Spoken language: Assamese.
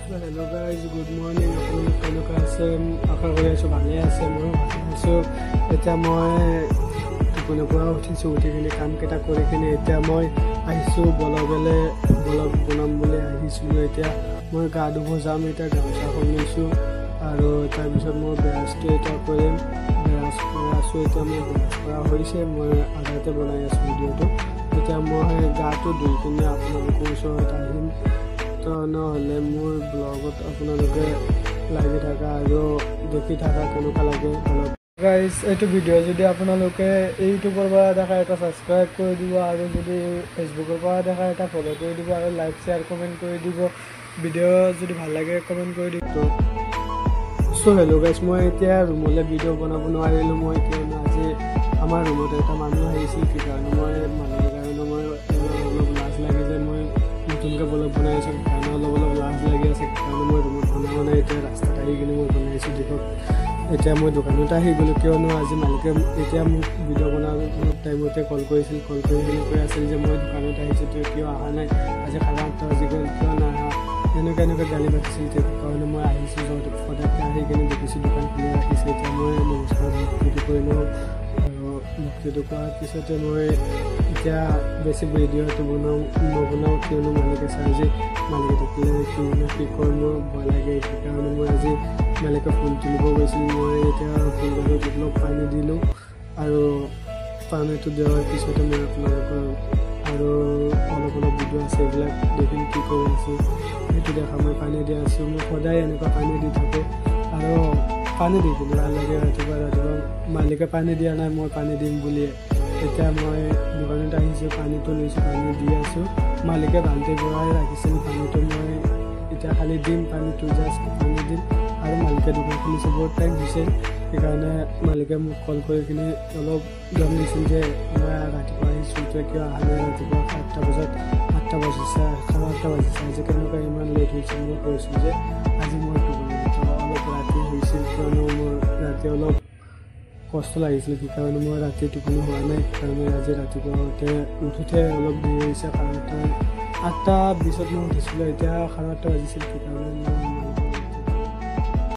Hello guys, good morning. আপোনালোক কেনেকুৱা আছে? আশা কৰি আছোঁ ভালে আছে। ময়ো ভালে আছোঁ। এতিয়া মই টোপনিৰ পৰা উঠিছোঁ, উঠি কিনে কামকেইটা কৰি কিনে এতিয়া মই আহিছোঁ ব্লগ বনাম বুলি আহিছিলোঁ। এতিয়া মই গা ধুব যাম, এতিয়া গামোচাখন লৈছোঁ আৰু তাৰপিছত মই ব্ৰাছটো এতিয়া কৰিম। ব্ৰাছ কৰি আছোঁ, এতিয়া মই ব্ৰাছ কৰা হৈছে, মই আধাতে বনাই আছোঁ ভিডিঅ'টো। এতিয়া মই গাটো ধুই কিনে আপোনালোকৰ ওচৰত আহিম। নহ'লে মোৰ ব্লগত আপোনালোকে লাগি থকা আৰু দেখি থকা কেনেকুৱা লাগে অলপ। গাইজ, এইটো ভিডিঅ' যদি আপোনালোকে ইউটিউবৰ পৰা দেখা এটা ছাবস্ক্ৰাইব কৰি দিব আৰু যদি ফেচবুকৰ পৰা দেখা এটা ফ'ল' কৰি দিব আৰু লাইক শ্বেয়াৰ কমেণ্ট কৰি দিব। ভিডিঅ' যদি ভাল লাগে কমেণ্ট কৰি দিব। চ' হেল্ল' গাইজ, মই এতিয়া ৰুমলৈ ভিডিঅ' বনাব নোৱাৰিলোঁ। মই কিয়নো আজি আমাৰ ৰুমত এটা মানুহ আহিছিল, সেইকাৰণে মই মানুহৰ কাৰণে মই অলপ লাজ লাগি যে মই নতুনকৈ ব্লগ বনাই আছোঁ, সেইকাৰণে অলপ লাজ লাগি আছে। সেইকাৰণে মই ৰুমত বনোৱা নাই। এতিয়া ৰাস্তাত আহি কিনে মই বনাইছোঁ। দেখক এতিয়া মই দোকানত আহি গ'লোঁ, কিয়নো আজি মালিকে এতিয়া মোক ভিডিঅ' বনাবৰ টাইমতে কল কৰিছিল। কল কৰি কিনে কৈ আছিল যে মই দোকানত আহিছোঁ, তই কিয় অহা নাই? আজি 8:30 বাজি গ'ল, কিয় নাহা? এনেকৈ গালি পাতিছিল। সেইকাৰণে মই আহিছোঁ। সদায় আহি কিনে দেখিছোঁ দোকান খুলি ৰাখিছে। এতিয়া মই নমস্কাৰ ভক্তিটো কৰি লওঁ আৰু ভক্তিটো কৰাৰ পিছতে মই এতিয়া বেছি ভিডিঅ'টো নবনাওঁ, কিয়নো মালিকে চাই যে মালিকে দেখিলে কি কয়, মোৰ ভয় লাগে। সেইকাৰণে মই আজি মালিকে ফুল তুলিব গৈছিল। মই এতিয়া ফুলগছত অলপ পানী দিলোঁ আৰু পানীটো দিয়াৰ পিছতে মই আপোনালোকৰ আৰু অলপ ভিডিঅ' আছে, এইবিলাক দেখিম কি কৰি আছোঁ সেইটো দেখা। মই পানী দি আছোঁ, মই সদায় এনেকুৱা পানী দি থাকোঁ আৰু পানী দি কিনে ভাল লাগে। ৰাতিপুৱা মালিকে পানী দিয়া নাই, মই পানী দিম বুলিয়ে এতিয়া মই দোকানত আহিছোঁ, পানীটো লৈছোঁ, পানী দি আছোঁ। মালিকে বাল্টি ভৰাই ৰাখিছিল পানীটো, মই এতিয়া খালি দিম পানীটো, জাষ্ট পানী দিম। আৰু মালিকে দোকান খুলিছে, বহুত টাইম দিছে। সেইকাৰণে মালিকে মোক কল কৰি কিনে অলপ গম দিছিল যে মই ৰাতিপুৱা আহিছোঁ, তই কিয় অহা নাই? ৰাতিপুৱা 8টা বাজিছে, 8:30 বাজিছে, আজি কেনেকুৱা ইমান লেট হৈছে? মই কৈছোঁ যে আজি মই অলপ ৰাতি হৈছিল, কিয়নো মোৰ ৰাতি অলপ কষ্ট লাগিছিল। সেইকাৰণে মই ৰাতি টোপনি হোৱা নাই। সেইকাৰণে আজি ৰাতিপুৱা উঠোতে অলপ দেৰি হৈছে, কাৰণ 8:20 মই উঠিছিলোঁ। এতিয়া 8:30 বাজিছিল, সেইকাৰণে মই